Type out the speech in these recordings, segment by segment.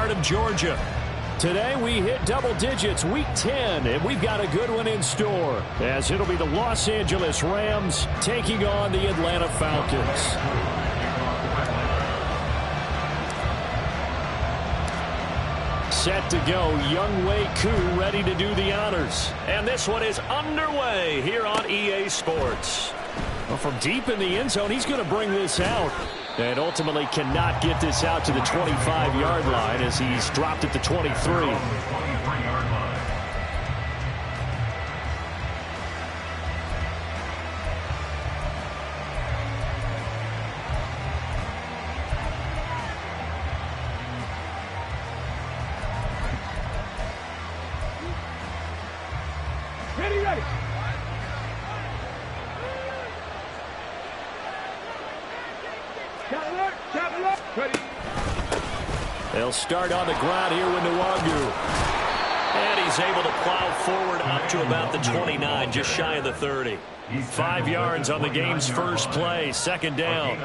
part of Georgia. Today we hit double digits, week 10, and we've got a good one in store, as it'll be the Los Angeles Rams taking on the Atlanta Falcons. Set to go, Younghoe Koo ready to do the honors. And this one is underway here on EA Sports. Well, from deep in the end zone, he's going to bring this out. And ultimately cannot get this out to the 25-yard line as he's dropped at the 23. They'll start on the ground here with Nwangwu. And he's able to plow forward up to about the 29, just shy of the 30. 5 yards on the game's first play, second down.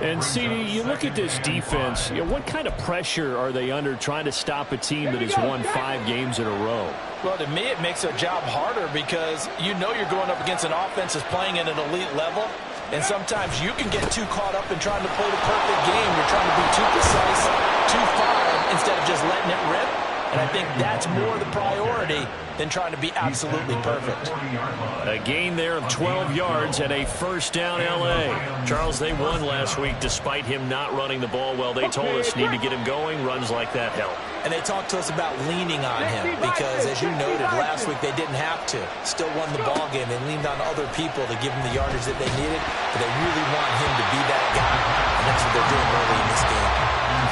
And, CD, you look at this defense, what kind of pressure are they under trying to stop a team that has won 5 games in a row? Well, to me, it makes their job harder because you know you're going up against an offense that's playing at an elite level. And sometimes you can get too caught up in trying to play the perfect game. You're trying to be too precise, too fine, instead of just letting it rip. And I think that's more the priority than trying to be absolutely perfect. A gain there of 12 yards and a first down L.A. Charles, they won last week despite him not running the ball well. They told us need to get him going. Runs like that help. And they talked to us about leaning on him because, as you noted, last week they didn't have to. Still won the ball game. They leaned on other people to give him the yardage that they needed, but they really want him to be that guy, and that's what they're doing early in this game.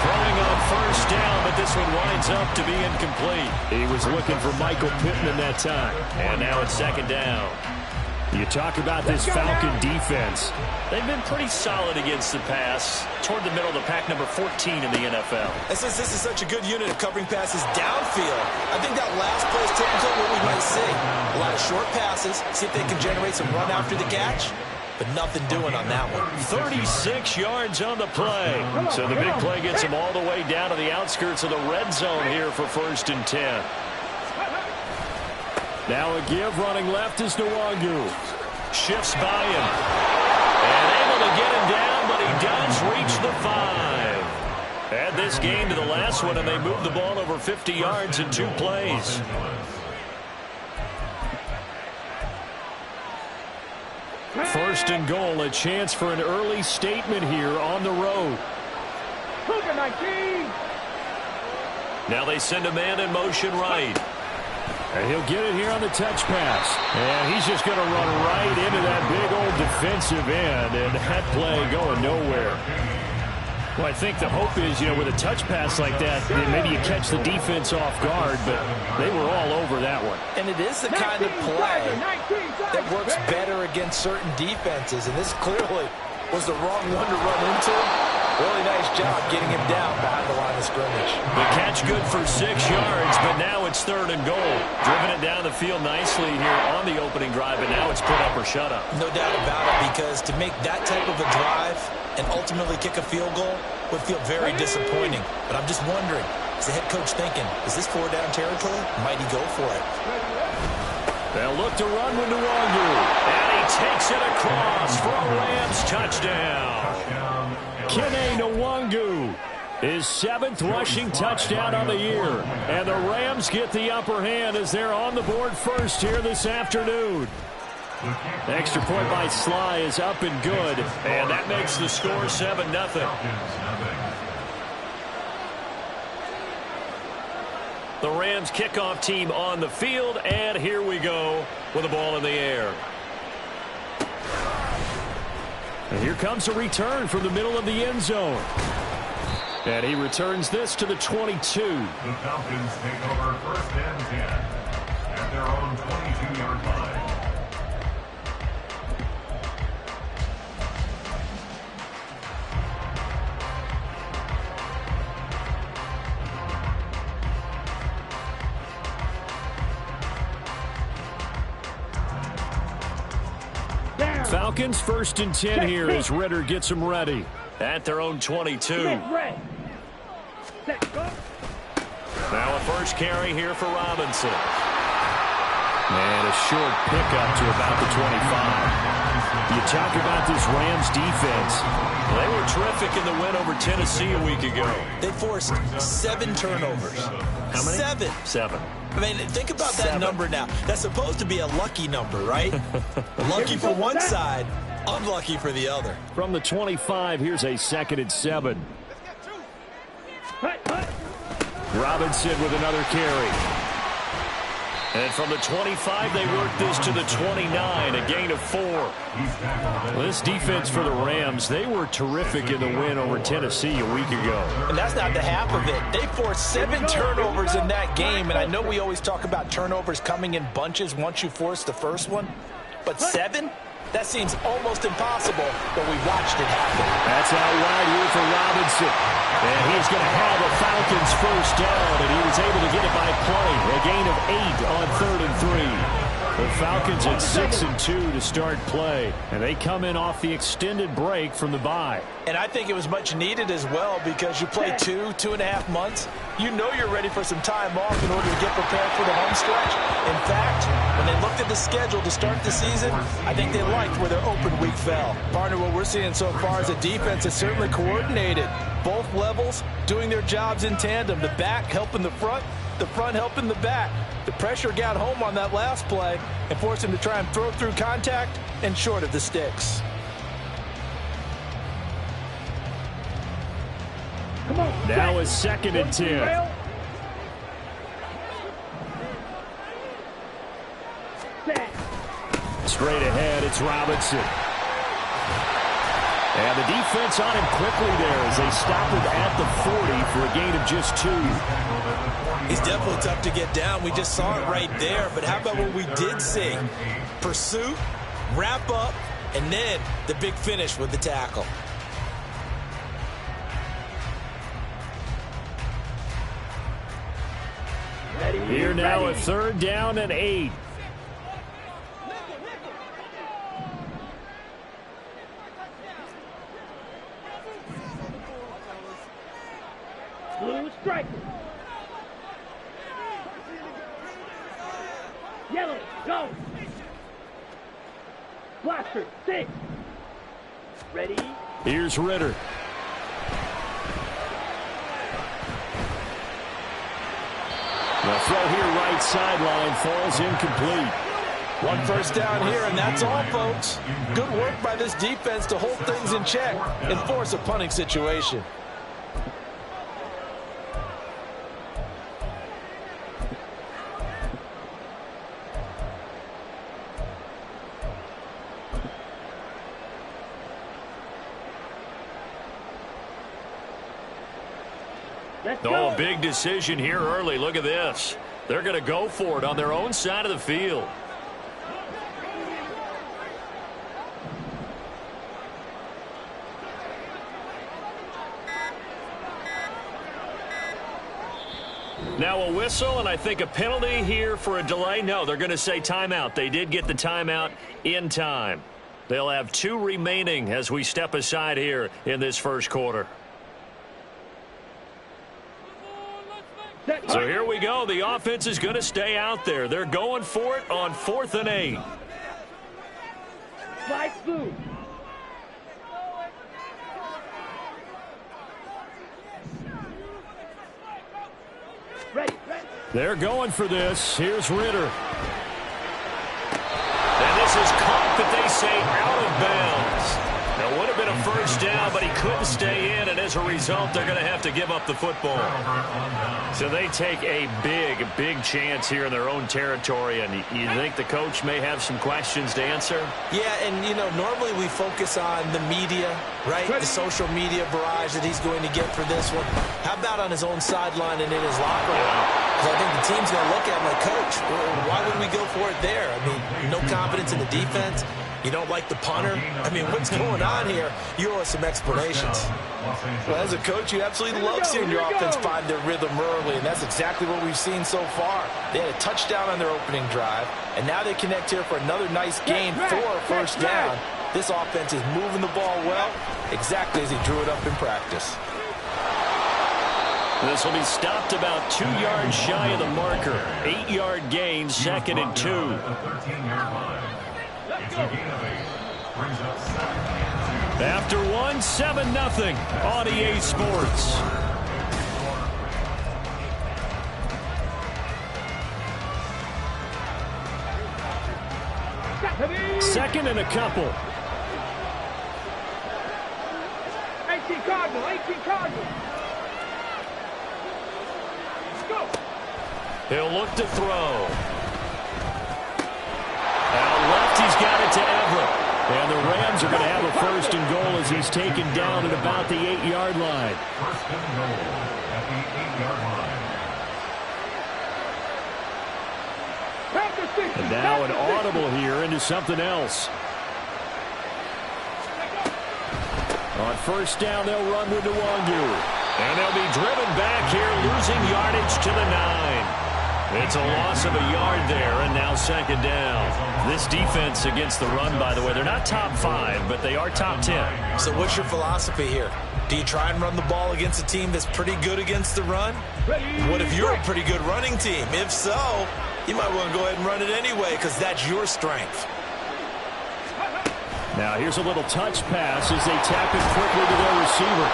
Throwing on first down, but this one winds up to be incomplete. He was looking for Michael Pittman that time, and now it's second down. You talk about this Falcon defense. They've been pretty solid against the pass, toward the middle of the pack, number 14 in the NFL. And since this is such a good unit of covering passes downfield, I think that last play is typically what we might see. A lot of short passes, see if they can generate some run after the catch, but nothing doing on that one. 36 yards on the play. So the big play gets him all the way down to the outskirts of the red zone here for 1st and 10. Now a give, running left is Nwangwu. Shifts by him. And able to get him down, but he does reach the 5. Add this game to the last one, and they moved the ball over 50 yards in 2 plays. First and goal, a chance for an early statement here on the road. Now they send a man in motion right. And he'll get it here on the touch pass. And he's just going to run right into that big old defensive end. And that play going nowhere. Well, I think the hope is, with a touch pass like that, maybe you catch the defense off guard, but they were all over that one. And it is the kind of play that works better against certain defenses. And this clearly was the wrong one to run into. Really nice job getting him down behind the line of scrimmage. The catch good for 6 yards, but now it's 3rd and goal. Driven it down the field nicely here on the opening drive, and now it's put up or shut up. No doubt about it, because to make that type of a drive and ultimately kick a field goal would feel very disappointing. But I'm just wondering, is the head coach thinking, is this 4-down territory? Might he go for it? They'll look to run with Nwangwu. And he takes it across for a Rams touchdown. Kene Nwangwu, his 7th rushing touchdown on the year. And the Rams get the upper hand as they're on the board first here this afternoon. The extra point by Sly is up and good. And that makes the score 7-0. The Rams kickoff team on the field, and here we go with the ball in the air. And here comes a return from the middle of the end zone. And he returns this to the 22. The Falcons take over 1st and 10 at their own 22-yard line. Falcons 1st and 10 here as Ritter gets them ready at their own 22. Now a first carry here for Robinson. And a short pickup to about the 25. You talk about this Rams defense. They were terrific in the win over Tennessee a week ago. They forced 7 turnovers. How many? 7. 7. I mean, think about that number now. That's supposed to be a lucky number, right? Lucky for one side, unlucky for the other. From the 25, here's a 2nd and 7. Robinson with another carry. And from the 25, they work this to the 29, a gain of 4. Well, this defense for the Rams, they were terrific in the win over Tennessee a week ago. And that's not the half of it. They forced 7 turnovers in that game, and I know we always talk about turnovers coming in bunches once you force the first one, but 7? That seems almost impossible, but we watched it happen. That's out wide here for Robinson. And he's going to have a Falcons first down, and he was able to get it by play. A gain of 8 on 3rd and 3. The Falcons at 6-2 to start play, and they come in off the extended break from the bye. And I think it was much needed as well because you play 2.5 months. You know you're ready for some time off in order to get prepared for the home stretch. In fact, when they looked at the schedule to start the season, I think they liked where their open week fell. Partner, what we're seeing so far is a defense that's certainly coordinated. Both levels doing their jobs in tandem. The back helping the front helping the back. The pressure got home on that last play and forced him to try and throw through contact and short of the sticks. Now a 2nd and 10. Straight ahead, it's Robinson. And the defense on him quickly there as they stop him at the 40 for a gain of just 2. He's definitely tough to get down. We just saw it right there. But how about what we did see? Pursuit, wrap up, and then the big finish with the tackle. Here now a 3rd down and 8. Blue striker. Yellow, go. Blaster, 6. Ready? Here's Ritter. The throw here right sideline falls incomplete. 1 first down here, and that's all, folks. Good work by this defense to hold things in check and force a punting situation. Oh, a big decision here early. Look at this. They're going to go for it on their own side of the field. Now a whistle, and I think a penalty here for a delay. No, they're going to say timeout. They did get the timeout in time. They'll have 2 remaining as we step aside here in this first quarter. So here we go. The offense is going to stay out there. They're going for it on 4th and 8. Fly blue. Ready. They're going for this. Here's Ritter. And this is caught, but they say out of bounds. That would have been a first down, but he couldn't stay in, and as a result, they're going to have to give up the football. So they take a big chance here in their own territory, and you think the coach may have some questions to answer? Yeah, and, you know, normally we focus on the media, right? The social media barrage that he's going to get for this one. How about on his own sideline and in his locker room? Because I think the team's going to look at him like, Coach, why would we go for it there? I mean, no confidence in the defense. You don't like the punter? I mean, what's going on here? You owe us some explanations. Well, as a coach, you absolutely love seeing your offense find their rhythm early, and that's exactly what we've seen so far. They had a touchdown on their opening drive, and now they connect here for another nice gain for a first down. This offense is moving the ball well, exactly as he drew it up in practice. This will be stopped about 2 yards shy of the marker. 8-yard gain, 2nd and 2. The 13-yard line. It's a gain of 8. Brings up 7 and 2. After 1, 7-0 on EA Sports. Second and a couple. 18 Cardinal, 18 Cardinal. Go. He'll look to throw. Out left, he's got it to Everett. And the Rams are going to have a 1st and goal as he's taken down at about the 8-yard line. 1st and goal at the 8-yard line. And now an audible here into something else. On 1st down, they'll run with Nwangu. And they'll be driven back here, losing yardage to the 9. It's a loss of a yard there, and now 2nd down. This defense against the run, by the way, they're not top 5, but they are top 10. So what's your philosophy here? Do you try and run the ball against a team that's pretty good against the run? What if you're a pretty good running team? If so, you might want to go ahead and run it anyway because that's your strength. Now here's a little touch pass as they tap it quickly to their receiver.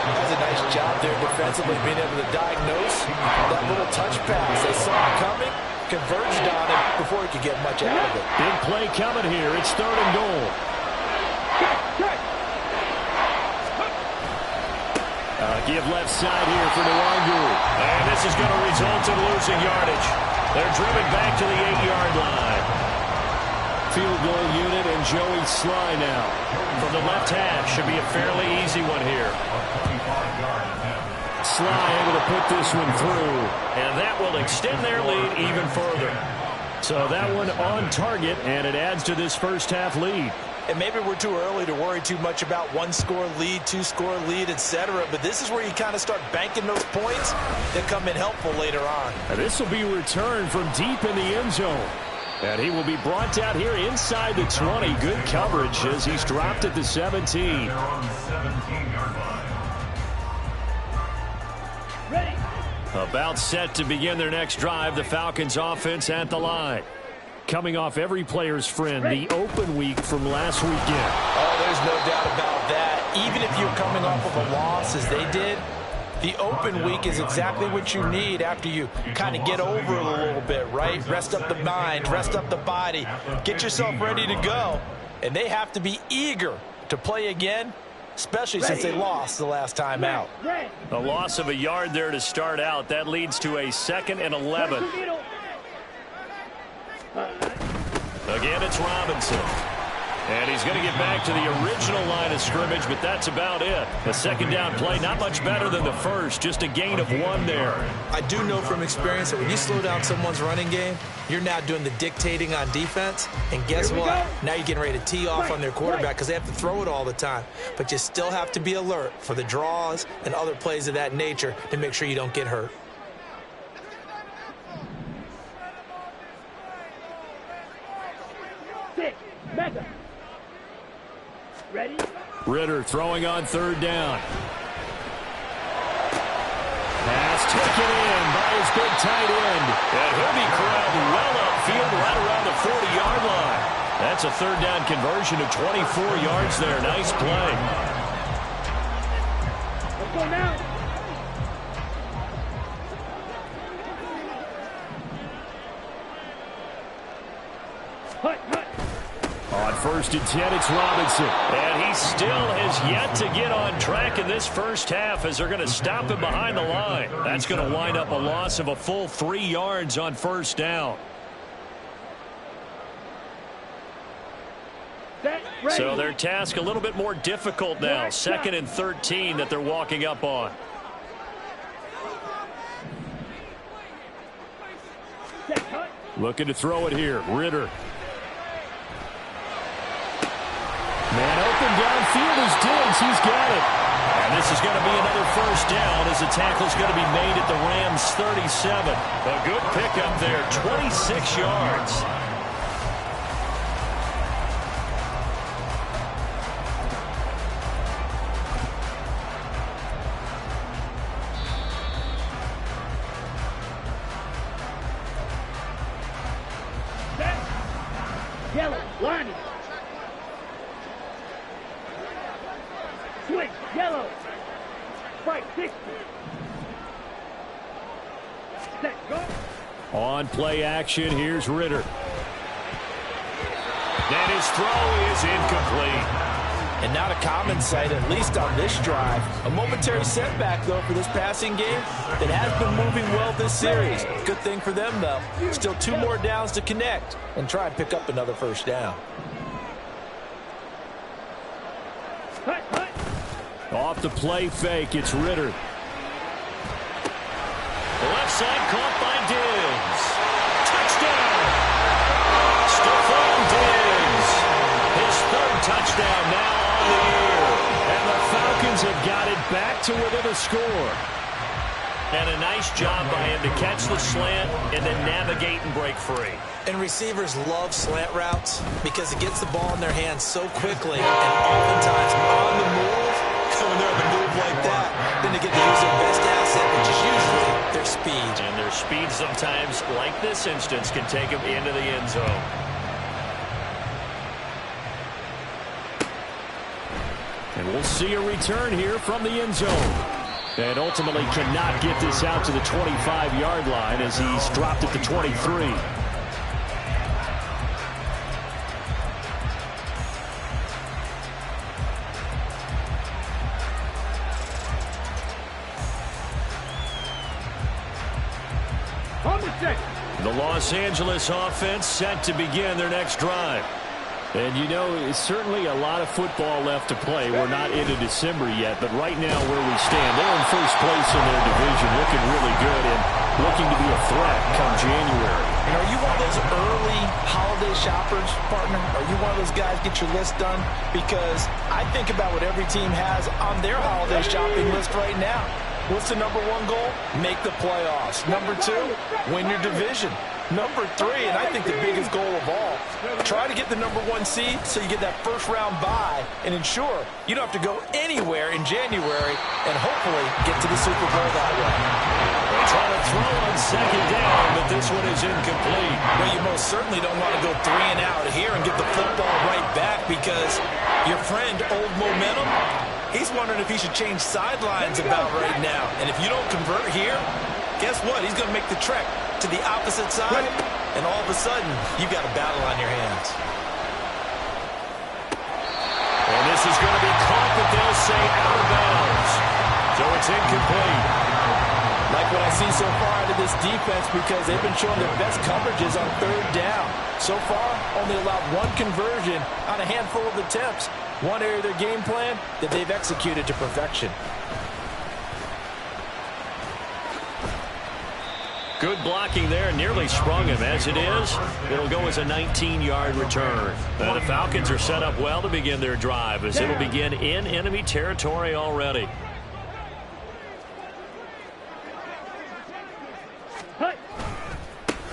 Does a nice job there defensively being able to diagnose that little touch pass. They saw it coming, converged on it before he could get much out of it. Big play coming here. It's 3rd and goal. Give left side here for Nwangu. And this is going to result in losing yardage. They're driven back to the 8-yard line. Field goal unit and Joey Sly now. From the left half, should be a fairly easy one here. Sly able to put this one through. And that will extend their lead even further. So that one on target, and it adds to this first half lead. And maybe we're too early to worry too much about 1-score lead, 2-score lead, etc. But this is where you kind of start banking those points that come in helpful later on. And this will be returned from deep in the end zone. And he will be brought down here inside the 20. Good coverage as he's dropped at the 17. They're on the 17-yard line. Ready. About set to begin their next drive, the Falcons offense at the line. Coming off every player's friend, the open week from last weekend. Oh, there's no doubt about that. Even if you're coming off of a loss as they did, the open week is exactly what you need after you kind of get over it a little bit, right? Rest up the mind, rest up the body, get yourself ready to go. And they have to be eager to play again, especially since they lost the last time out. A loss of a yard there to start out. That leads to a 2nd and 11. Again, it's Robinson. And he's going to get back to the original line of scrimmage, but that's about it. The 2nd down play, not much better than the first, just a gain of 1 there. I do know from experience that when you slow down someone's running game, you're now doing the dictating on defense. And guess what? Now you're getting ready to tee off on their quarterback because they have to throw it all the time. But you still have to be alert for the draws and other plays of that nature to make sure you don't get hurt. Mega. Ready? Ritter throwing on 3rd down. Pass taken in by his big tight end. And he'll be corralled well upfield right around the 40-yard line. That's a 3rd down conversion of 24 yards there. Nice play. Let's go now. Hut, hut. On 1st and 10, it's Robinson. And he still has yet to get on track in this first half as they're going to stop him behind the line. That's going to wind up a loss of a full 3 yards on 1st down. So their task a little bit more difficult now. 2nd and 13 that they're walking up on. Looking to throw it here. Ritter. Man open downfield is Diggs. He's got it. And this is going to be another 1st down as the tackle's going to be made at the Rams 37. A good pickup there, 26 yards. Yellow. Lining. Switch. Yellow. Fight 60. Set. Go. On play action, here's Ritter. And his throw is incomplete. And not a common sight, at least on this drive. A momentary setback, though, for this passing game that has been moving well this series. Good thing for them, though. Still 2 more downs to connect and try and pick up another first down. Hut, hut. Off the play fake, it's Ritter. The left side caught by Diggs. Touchdown! Stephon Diggs. His 3rd touchdown now on the year. And the Falcons have got it back to within a score. And a nice job by him to catch the slant and then navigate and break free. And receivers love slant routes because it gets the ball in their hands so quickly and oftentimes on the move. Coming there with a move like that, then they get to use their best asset, which is usually their speed. And their speed sometimes, like this instance, can take them into the end zone. And we'll see a return here from the end zone. And ultimately cannot get this out to the 25-yard line as he's dropped at the 23. The Los Angeles offense set to begin their next drive. And you know, it's certainly a lot of football left to play. We're not into December yet, but right now where we stand, they're in first place in their division, looking really good and looking to be a threat come January. And are you one of those early holiday shoppers, partner? Are you one of those guys get your list done? Because I think about what every team has on their holiday shopping list right now. What's the number 1 goal? Make the playoffs. Number 2, win your division. Number 3, and I think the biggest goal of all, try to get the number 1 seed so you get that first-round bye and ensure you don't have to go anywhere in January and hopefully get to the Super Bowl that way. They try to throw on 2nd down, but this one is incomplete. Well, you most certainly don't want to go 3 and out here and get the football right back because your friend, Old Momentum, he's wondering if he should change sidelines about right now. And if you don't convert here, guess what? He's going to make the trek to the opposite side, and all of a sudden, you've got a battle on your hands. And this is going to be caught, but they'll say out of bounds. So it's incomplete. Like what I see so far out of this defense because they've been showing their best coverages on 3rd down. So far, only allowed 1 conversion on a handful of attempts. One area of their game plan that they've executed to perfection. Good blocking there, nearly sprung him. As it is, it'll go as a 19-yard return. The Falcons are set up well to begin their drive as it'll begin in enemy territory already.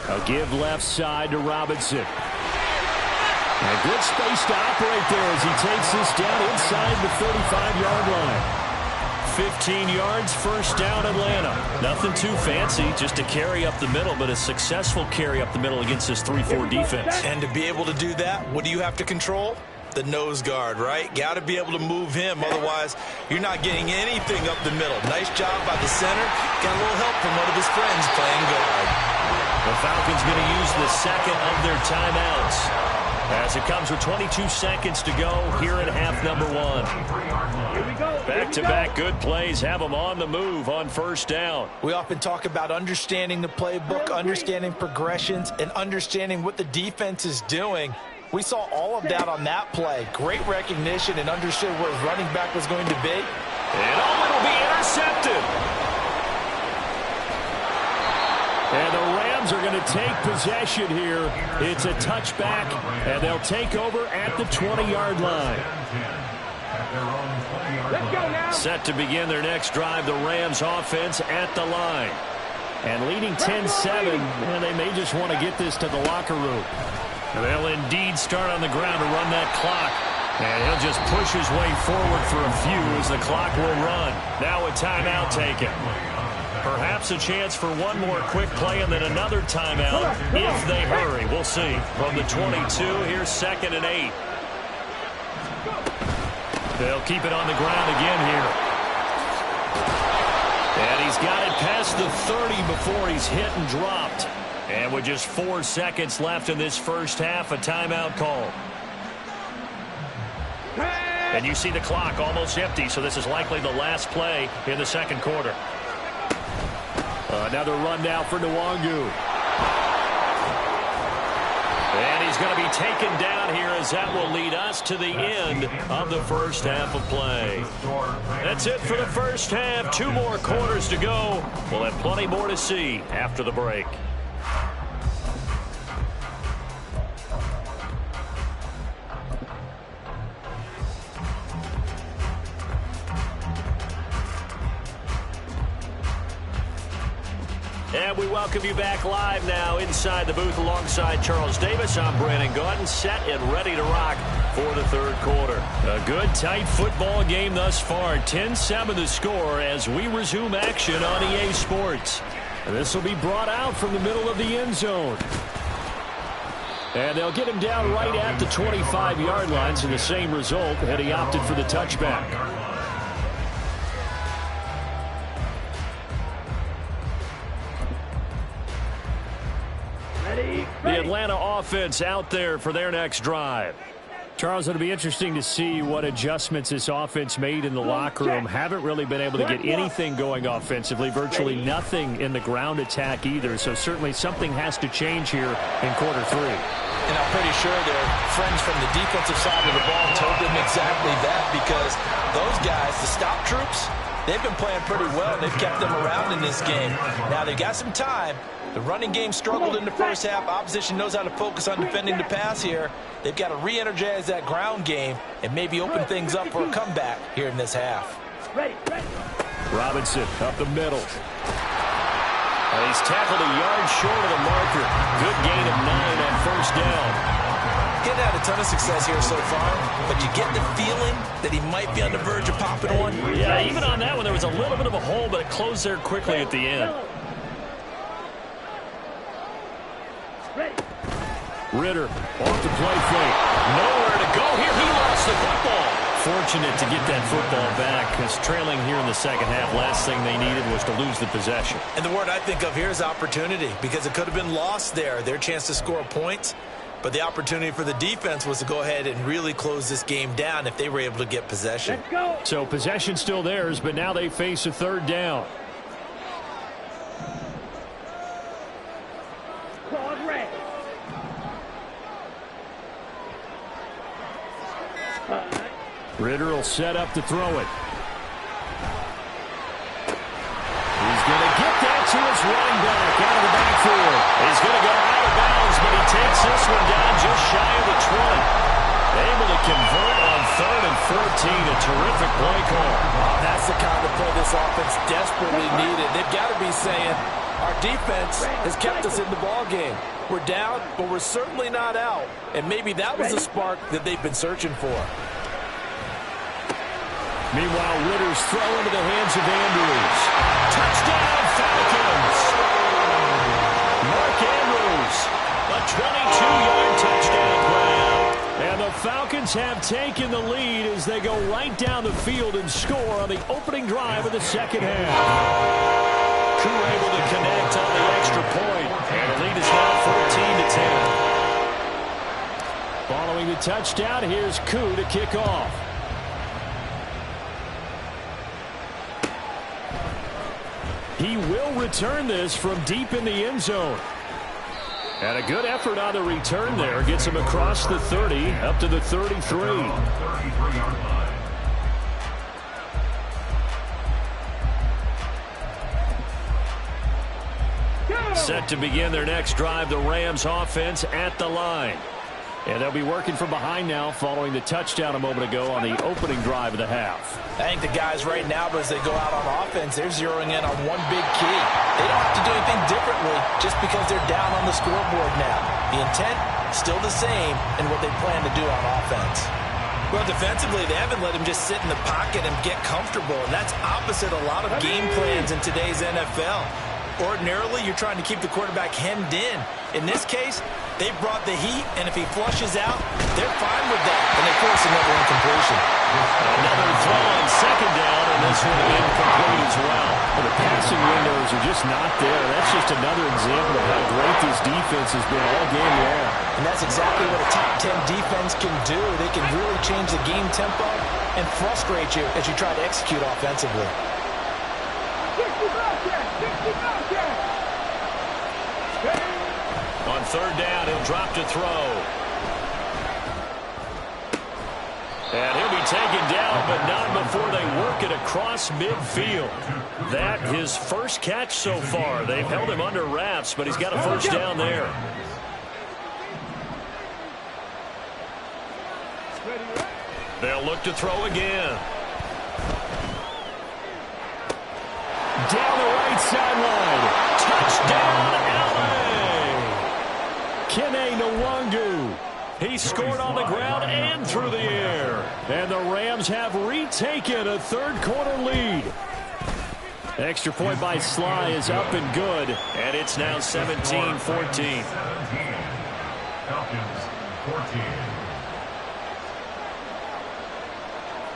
A give left side to Robinson. And a good space to operate there as he takes this down inside the 35-yard line. 15 yards, first down, Atlanta. Nothing too fancy, just a carry up the middle, but a successful carry up the middle against this 3-4 defense. And to be able to do that, what do you have to control? The nose guard, right? Got to be able to move him, otherwise you're not getting anything up the middle. Nice job by the center. Got a little help from one of his friends playing guard. The Falcons going to use the second of their timeouts as it comes with 22 seconds to go here in half number 1. Back-to-back good plays have them on the move on first down. We often talk about understanding the playbook, understanding progressions, and understanding what the defense is doing. We saw all of that on that play. Great recognition and understood where his running back was going to be. And it'll be intercepted. And the Rams are going to take possession here. It's a touchback, and they'll take over at the 20-yard line. Let's go now. Set to begin their next drive, the Rams offense at the line. And leading 10-7, and they may just want to get this to the locker room. They'll indeed start on the ground to run that clock. And he'll just push his way forward for a few as the clock will run. Now a timeout taken. Perhaps a chance for one more quick play and then another timeout if they hurry. We'll see. From the 22, here's 2nd and 8. They'll keep it on the ground again here. And he's got it past the 30 before he's hit and dropped. And with just 4 seconds left in this first half, a timeout call. And you see the clock almost empty, so this is likely the last play in the second quarter. Another run now for Nwangu. And he's going to be taken down here as that will lead us to the end of the first half of play. That's it for the first half. 2 more quarters to go. We'll have plenty more to see after the break. And we welcome you back live now inside the booth alongside Charles Davis. I'm Brandon Gaudin, set and ready to rock for the third quarter. A good, tight football game thus far. 10-7 the score as we resume action on EA Sports. And this will be brought out from the middle of the end zone. And they'll get him down right at the 25-yard line, so the same result, and he opted for the touchback. The Atlanta offense out there for their next drive. Charles, it'll be interesting to see what adjustments this offense made in the locker room. Haven't really been able to get anything going offensively, virtually nothing in the ground attack either. So certainly something has to change here in quarter 3. And I'm pretty sure their friends from the defensive side of the ball told them exactly that, because those guys, the stop troops, they've been playing pretty well. They've kept them around in this game. Now they've got some time. The running game struggled in the first half. Opposition knows how to focus on defending the pass here. They've got to re-energize that ground game and maybe open things up for a comeback here in this half. Robinson up the middle. And he's tackled a yard short of the marker. Good gain of 9 on first down. Getting had a ton of success here so far, but you get the feeling that he might be on the verge of popping one. Yeah, even on that one, there was a little bit of a hole, but it closed there quickly at the end. Ritter off the play fake. Nowhere to go here. He lost the football. Fortunate to get that football back, because trailing here in the second half, last thing they needed was to lose the possession. And the word I think of here is opportunity, because it could have been lost there. Their chance to score points, but the opportunity for the defense was to go ahead and really close this game down if they were able to get possession. Let's go. So possession still theirs, but now they face a third down. Claude Ray. Ritter will set up to throw it. He's going to get that to his running back out of the backfield. He's going to go out of bounds, but he takes this one down just shy of the 20. Able to convert on 3rd and 14. A terrific play call. That's the kind of play this offense desperately needed. They've got to be saying, our defense has kept us in the ball game. We're down, but we're certainly not out. And maybe that was the spark that they've been searching for. Meanwhile, Ritter's throw into the hands of Andrews. Touchdown, Falcons! Mark Andrews, a 22-yard touchdown grab. And the Falcons have taken the lead as they go right down the field and score on the opening drive of the second half. Crew able to connect on the extra point, and the lead is now 14-10. Following the touchdown, here's Koo to kick off. He will return this from deep in the end zone. And a good effort on the return there. Gets him across the 30, up to the 33. Set to begin their next drive, the Rams offense at the line. And they'll be working from behind now following the touchdown a moment ago on the opening drive of the half. I think the guys right now, as they go out on offense, they're zeroing in on one big key. They don't have to do anything differently just because they're down on the scoreboard now. The intent, still the same in what they plan to do on offense. Well, defensively, they haven't let him just sit in the pocket and get comfortable, and that's opposite a lot of game plans in today's NFL. Ordinarily, you're trying to keep the quarterback hemmed in. In this case, they brought the heat, and if he flushes out, they're fine with that, and they force another incompletion. Another throw on second down, and this one incomplete as well. The passing windows are just not there. That's just another example of how great this defense has been all game long. And that's exactly what a top 10 defense can do. They can really change the game tempo and frustrate you as you try to execute offensively. 60 On third down, he'll drop to throw. And he'll be taken down, but not before they work it across midfield. That his first catch so far. They've held him under wraps, but he's got a first down there. They'll look to throw again. Down the right sideline. Touchdown, LA! Kene Nwangu. He scored on the ground and through the air. And the Rams have retaken a third-quarter lead. Extra point by Sly is up and good. And it's now 17-14. Falcons 14.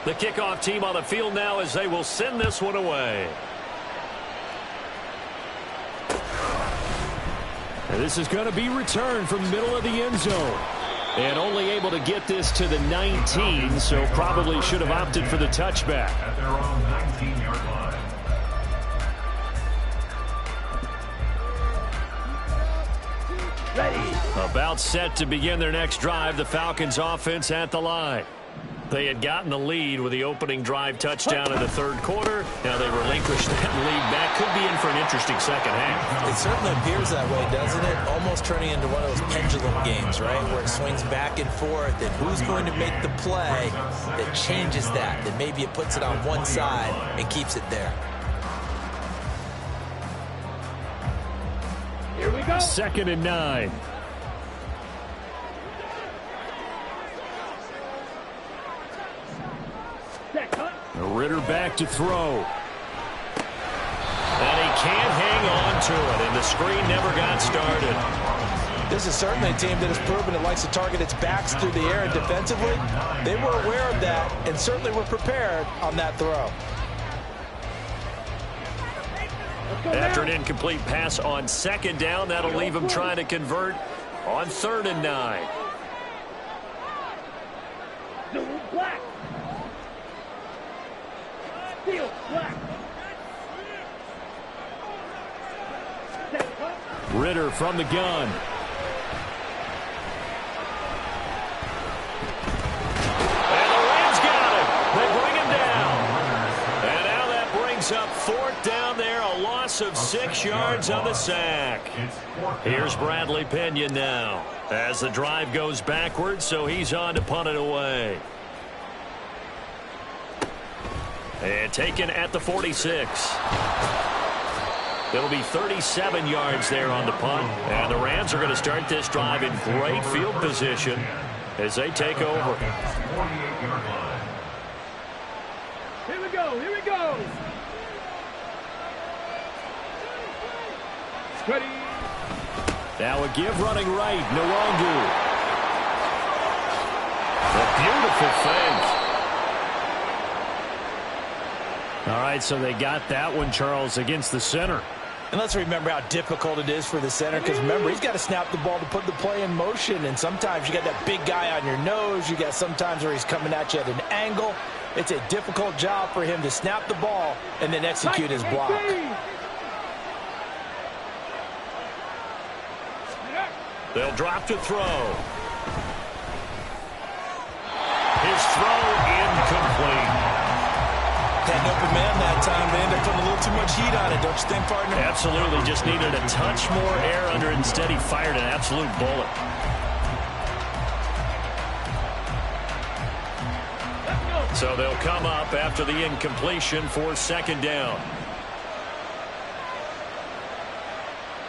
The kickoff team on the field now as they will send this one away. And this is going to be returned from the middle of the end zone. And only able to get this to the 19, so probably should have opted for the touchback. At their own 19-yard line. Ready. About set to begin their next drive, the Falcons offense at the line. They had gotten the lead with the opening drive touchdown in the third quarter. Now they relinquished that lead back. Could be in for an interesting second half. It certainly appears that way, doesn't it? Almost turning into one of those pendulum games, right? Where it swings back and forth, and who's going to make the play that changes that? That maybe it puts it on one side and keeps it there. Here we go. 2nd and 9. Ritter back to throw. And he can't hang on to it, and the screen never got started. This is certainly a team that has proven it likes to target its backs through the air, and defensively, they were aware of that and certainly were prepared on that throw. After an incomplete pass on 2nd down, that'll leave him trying to convert on 3rd and 9. Black. Steel, black. Ritter from the gun. And the Rams got him. They bring him down. And now that brings up 4th down there, a loss of 6 yards on the sack. Here's Bradley Pena now as the drive goes backwards, so he's on to punt it away. And taken at the 46. It'll be 37 yards there on the punt. And the Rams are going to start this drive in great field position as they take over. Here we go. Here we go. Ready. Now a give running right. Nwangu. A beautiful fake. All right, so they got that one, Charles, against the center. And let's remember how difficult it is for the center, because remember, he's got to snap the ball to put the play in motion, and sometimes you got that big guy on your nose. You got sometimes where he's coming at you at an angle. It's a difficult job for him to snap the ball and then execute his block. They'll drop to throw. His throw incomplete. Had an open man that time. They ended up putting a little too much heat on it, don't you think, partner? Absolutely. Just needed a touch more air under it. Instead, he fired an absolute bullet. So they'll come up after the incompletion for 2nd down.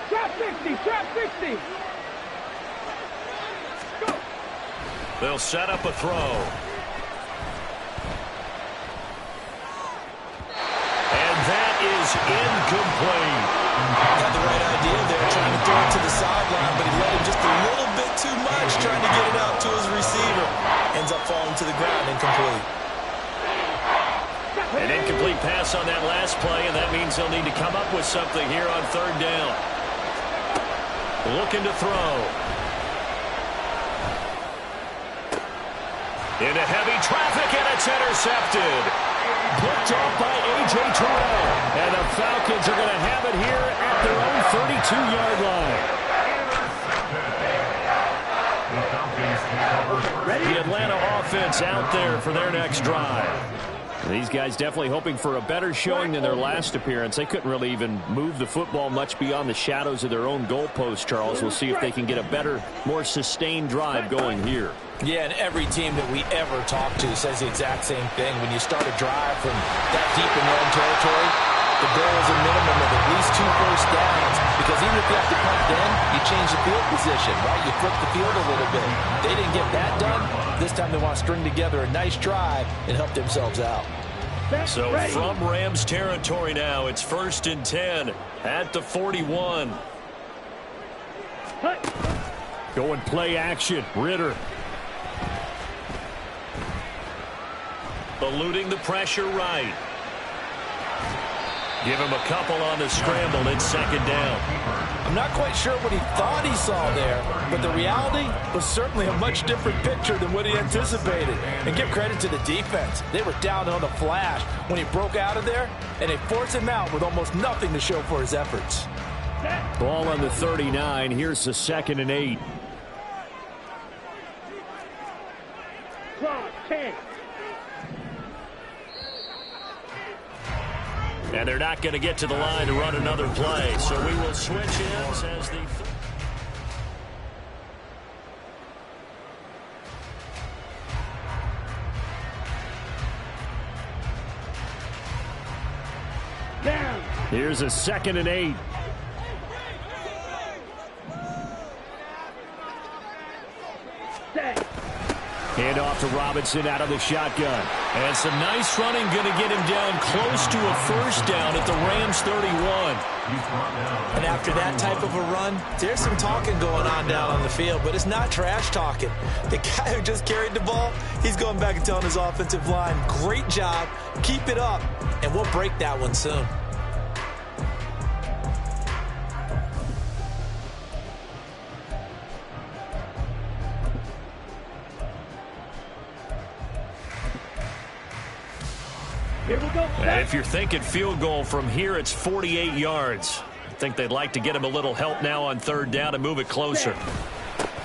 Trap 60. Trap 60. Go. They'll set up a throw. is incomplete. Had the right idea there, trying to throw it to the sideline, but he let him just a little bit too much, trying to get it out to his receiver. Ends up falling to the ground, incomplete. An incomplete pass on that last play, and that means they'll need to come up with something here on third down. Looking to throw. Into heavy traffic, and it's intercepted. Picked off by A.J. Terrell. And the Falcons are going to have it here at their own 32-yard line. The Atlanta offense out there for their next drive. These guys definitely hoping for a better showing than their last appearance. They couldn't really even move the football much beyond the shadows of their own goalpost, Charles. We'll see if they can get a better, more sustained drive going here. Yeah, and every team that we ever talk to says the exact same thing. When you start a drive from that deep in your own territory, the goal is a minimum of at least 2 first downs, because even if you have to punt then, you change the field position, right? You flip the field a little bit. They didn't get that done. This time they want to string together a nice drive and help themselves out. So from Rams territory now, it's 1st and 10 at the 41. Going play action. Ridder. Eluding the pressure right. Give him a couple on the scramble. It's 2nd down. I'm not quite sure what he thought he saw there, but the reality was certainly a much different picture than what he anticipated. And give credit to the defense. They were down on the flash when he broke out of there, and they forced him out with almost nothing to show for his efforts. Ball on the 39. Here's the 2nd and 8. Clock, 10. And they're not going to get to the line to run another play. So we will switch ends as the... Down. Here's a 2nd and 8. Set. Hand off to Robinson out of the shotgun. And some nice running going to get him down close to a first down at the Rams 31. And after that type of a run, there's some talking going on down on the field, but it's not trash talking. The guy who just carried the ball, he's going back and telling his offensive line, great job, keep it up, and we'll break that one soon. Here we go. And if you're thinking field goal from here, it's 48 yards. I think they'd like to get him a little help now on 3rd down and move it closer.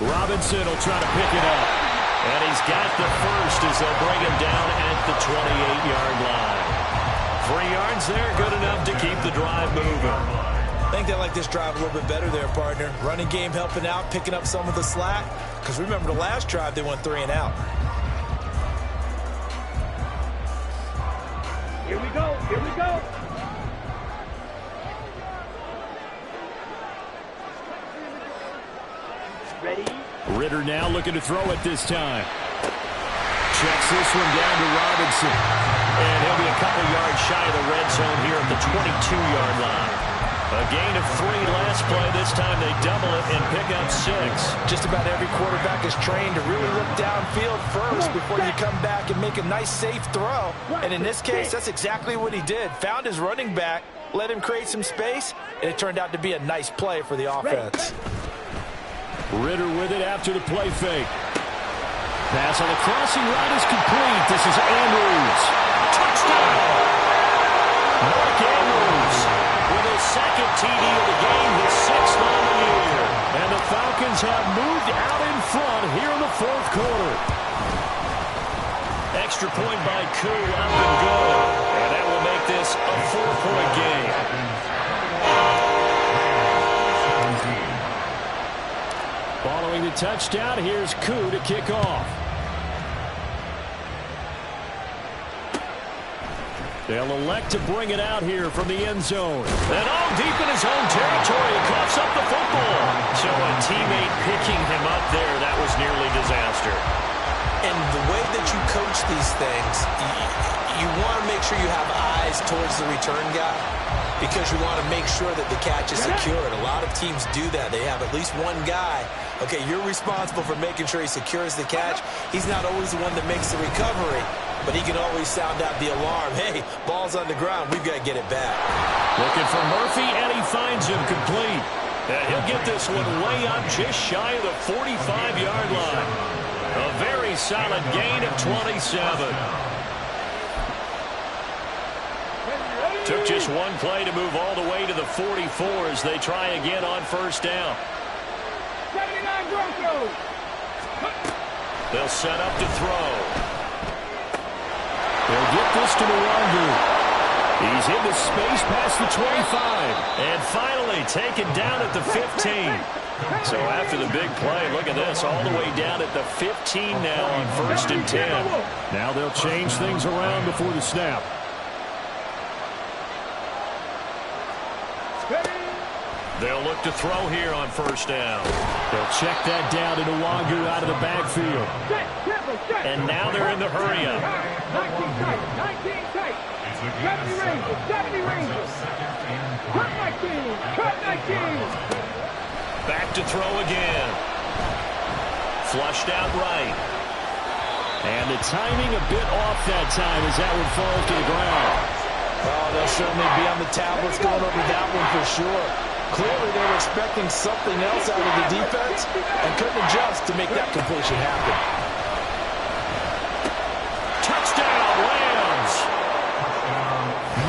Robinson will try to pick it up. And he's got the first as they'll bring him down at the 28-yard line. 3 yards there, good enough to keep the drive moving. I think they like this drive a little bit better there, partner. Running game helping out, picking up some of the slack. Because remember the last drive, they went 3 and out. Here we go. Here we go. Ready? Ridder now looking to throw it this time. Checks this one down to Robinson. And he'll be a couple yards shy of the red zone here at the 22-yard line. A gain of 3 last play. This time they double it and pick up 6. Just about every quarterback is trained to really look downfield first before you come back and make a nice, safe throw. And in this case, that's exactly what he did. Found his running back, let him create some space, and it turned out to be a nice play for the offense. Ridder with it after the play fake. Pass on the crossing route is complete. This is Andrews. Touchdown! Mark Andrews with his 2nd TD of the game, his 6th on the year. And the Falcons have moved out in front here in the 4th quarter. Extra point by Koo, up and good. And that will make this a 4-point game. Following the touchdown, here's Koo to kick off. They'll elect to bring it out here from the end zone. And all deep in his own territory, he coughs up the football. So a teammate picking him up there, that was nearly disaster. And the way that you coach these things, you want to make sure you have eyes towards the return guy. because you want to make sure that the catch is secured. A lot of teams do that. They have at least one guy. Okay, you're responsible for making sure he secures the catch. He's not always the one that makes the recovery, but he can always sound out the alarm. Hey, ball's on the ground. We've got to get it back. Looking for Murphy, and he finds him complete. And he'll get this one way up just shy of the 45-yard line. A very solid gain of 27. Took just one play to move all the way to the 44 as they try again on first down. 79 Broncos. They'll set up to throw. They'll get this to Nwangu. He's into space past the 25. And finally taken down at the 15. So after the big play, look at this, all the way down at the 15 now on 1st and 10. Now they'll change things around before the snap. They'll look to throw here on first down. They'll check that down to Nwangu out of the backfield. And now they're in the hurry-up. 19 tight. 70 Rangers. Cut 19. Cut 19. Back to throw again. Flushed out right. And the timing a bit off that time as that one falls to the ground. Oh, they'll certainly be on the tablets going over that one for sure. Clearly they were expecting something else out of the defense and couldn't adjust to make that completion happen. Touchdown, Rams!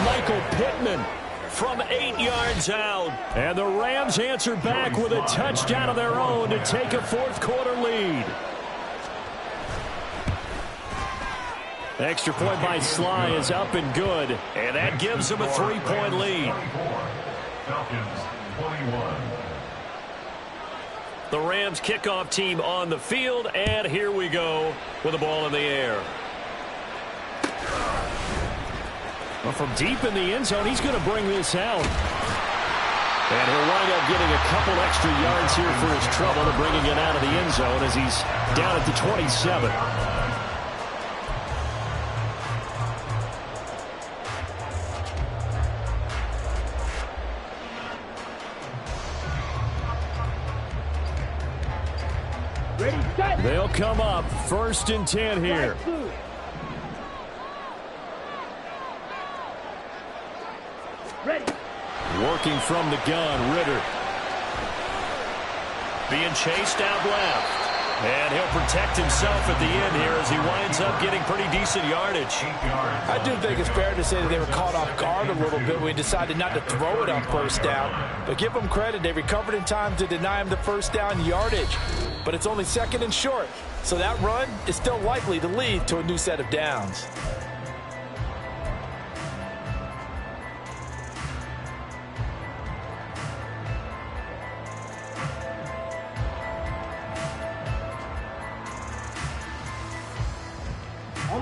Michael Pittman from 8 yards out. And the Rams answer back with a touchdown of their own to take a fourth-quarter lead. Extra point by Sly is up and good. And that gives them a 3-point lead. Falcons 21. The Rams kickoff team on the field, and here we go with the ball in the air. Well, from deep in the end zone, he's going to bring this out. And he'll wind up getting a couple extra yards here for his trouble to bringing it out of the end zone as he's down at the 27. They'll come up 1st and 10 here. Ready. Working from the gun, Ritter. Being chased out left. And he'll protect himself at the end here as he winds up getting pretty decent yardage. I do think it's fair to say that they were caught off guard a little bit when we decided not to throw it on first down. But give them credit, they recovered in time to deny him the first down yardage. But it's only 2nd and short, so that run is still likely to lead to a new set of downs.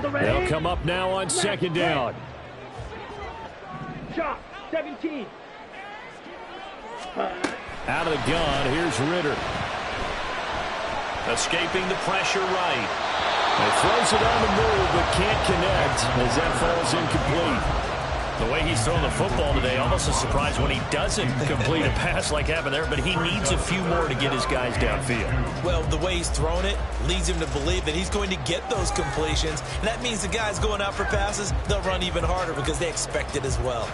They'll come up now on 2nd down. Shot 17. Out of the gun, here's Ritter. Escaping the pressure right. He throws it on the move, but can't connect as that falls incomplete. The way he's throwing the football today, almost a surprise when he doesn't complete a pass like happened there, but he needs a few more to get his guys downfield. Well, the way he's thrown it leads him to believe that he's going to get those completions. And that means the guys going out for passes, they'll run even harder because they expect it as well.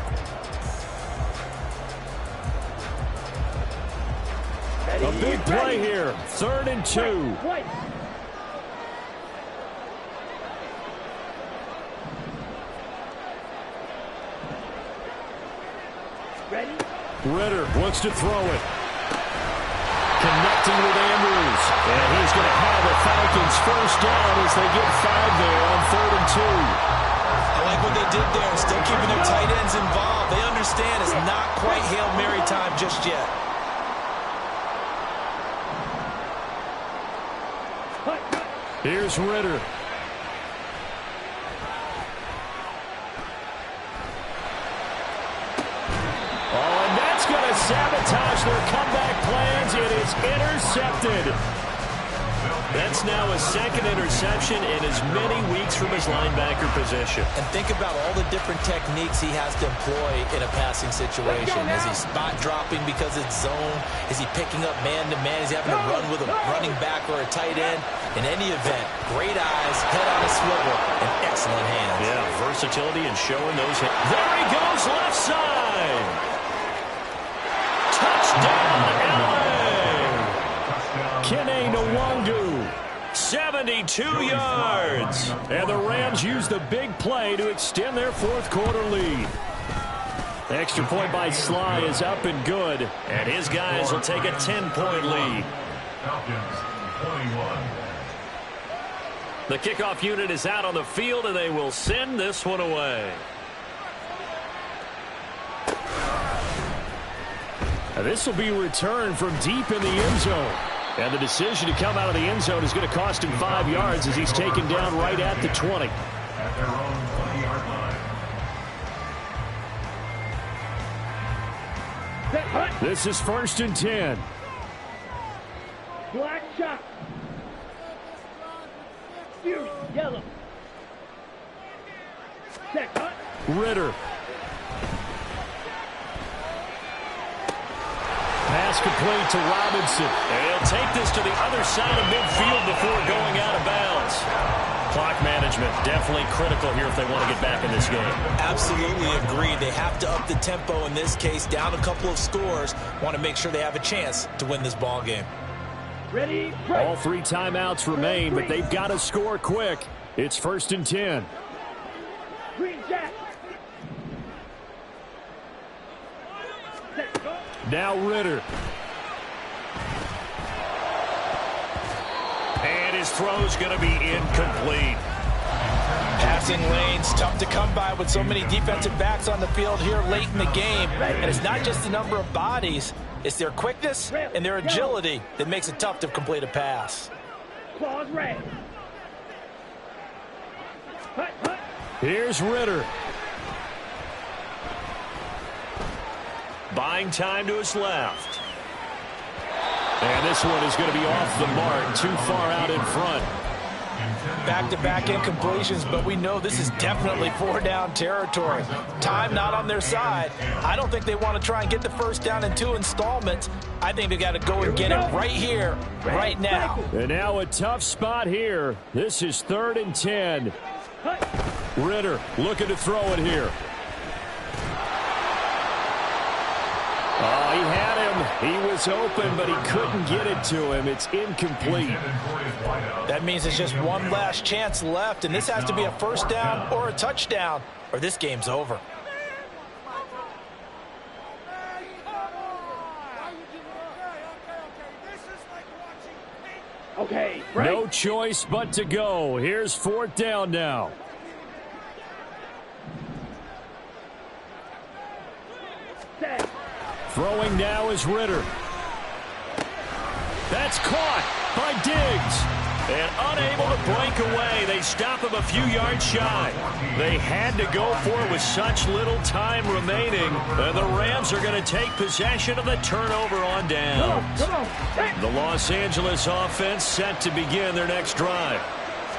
A big play here. 3rd and 2. Ready? Ritter looks to throw it. Connecting with Andrews. And he's going to have the Falcons first down as they get 5 there on 3rd and 2. I like what they did there. Still keeping their tight ends involved. They understand it's not quite Hail Mary time just yet. Here's Ritter. Oh, and that's going to sabotage their comeback plans. It is intercepted. That's now his second interception in as many weeks from his linebacker position. And think about all the different techniques he has to employ in a passing situation. Is he spot dropping because it's zone? Is he picking up man-to-man? Is he having to run with a running back or a tight end? In any event, great eyes, head on a swivel, and excellent hands. Yeah, versatility and showing those hands. There he goes, left side. Touchdown, LA. Kene Nwangu, 72 yards. And the Rams use the big play to extend their fourth quarter lead. The extra point by Sly is up and good. And his guys will take a 10-point lead. Falcons 21. The kickoff unit is out on the field, and they will send this one away. This will be returned from deep in the end zone. And the decision to come out of the end zone is going to cost him 5 yards as he's taken down right at the 20. At their own 20-yard line. This is 1st and 10. Black shot. Fury, yellow. Check, hunt. Ritter. Pass complete to Robinson. And he'll take this to the other side of midfield before going out of bounds. Clock management definitely critical here if they want to get back in this game. Absolutely agreed. They have to up the tempo in this case, down a couple of scores. Want to make sure they have a chance to win this ball game. Ready, All 3 timeouts remain, but they've got to score quick. It's 1st and 10. Green jack. Set, go. Now Ritter. And his throw's going to be incomplete. Passing lanes, tough to come by with so many defensive backs on the field here late in the game. And it's not just the number of bodies, it's their quickness and their agility that makes it tough to complete a pass. Claws red. Hut, hut. Here's Ritter. Buying time to his left. And this one is going to be off the mark, too far out in front. Back-to-back incompletions, but we know this is definitely 4-down territory. Time not on their side. I don't think they want to try and get the first down in 2 installments. I think they got to go and get it right here, right now. And now a tough spot here. This is 3rd and 10. Ritter looking to throw it here. Oh, he had him. He was open, but he couldn't get it to him. It's incomplete. That means there's just one last chance left, and this has to be a first down or a touchdown, or this game's over. Okay, break. No choice but to go. Here's 4th down now. Set. Throwing now is Ritter. That's caught by Diggs. And unable to break away. They stop him a few yards shy. They had to go for it with such little time remaining. And the Rams are going to take possession of the turnover on downs. Come on. The Los Angeles offense set to begin their next drive.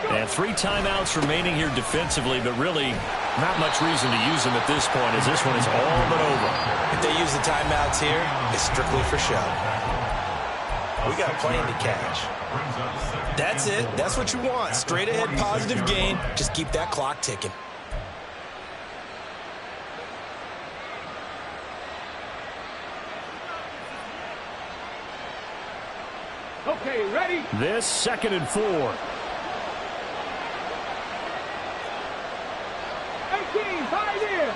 And 3 timeouts remaining here defensively, but really not much reason to use them at this point as this one is all but over. If they use the timeouts here, it's strictly for show. We got a plane to catch. That's it. That's what you want. Straight ahead positive gain. Just keep that clock ticking. Okay, ready? This 2nd and 4. 18, 5 in.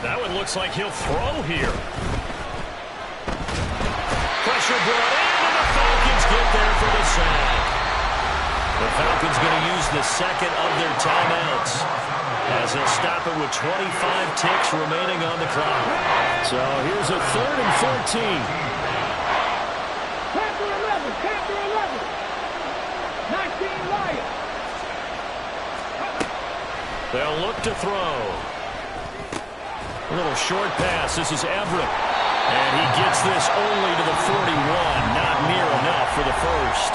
That one looks like he'll throw here. Pressure brought in, and the Falcons get there for the sack. The Falcons going to use the second of their timeouts as they'll stop it with 25 ticks remaining on the clock. So here's a 3rd and 14. Panther 11, Panther 11. 19 Lions. They'll look to throw. A little short pass. This is Everett. And he gets this only to the 41. Not near enough for the first.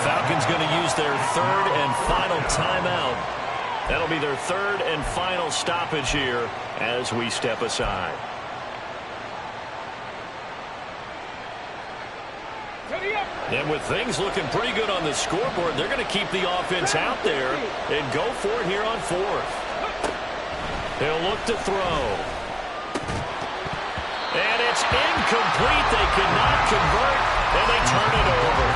Falcons going to use their third and final timeout. That'll be their third and final stoppage here as we step aside. And with things looking pretty good on the scoreboard, they're going to keep the offense out there and go for it here on fourth. They'll look to throw. And it's incomplete. They could not convert, and they turn it over.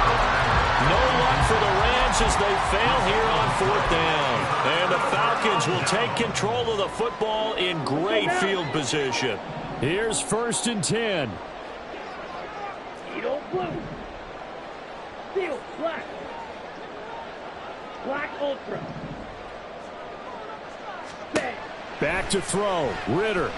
No luck for the Rams as they fail here on fourth down. And the Falcons will take control of the football in great field position. Here's 1st and 10. Edo blue. Steel black. Black ultra. Bang. Back to throw. Ritter.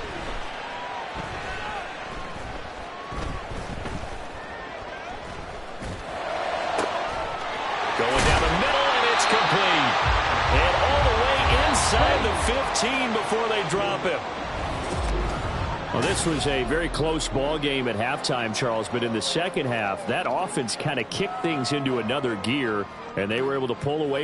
Going down the middle, and it's complete. And all the way inside the 15 before they drop him. Well, this was a very close ball game at halftime, Charles, but in the second half, that offense kind of kicked things into another gear, and they were able to pull away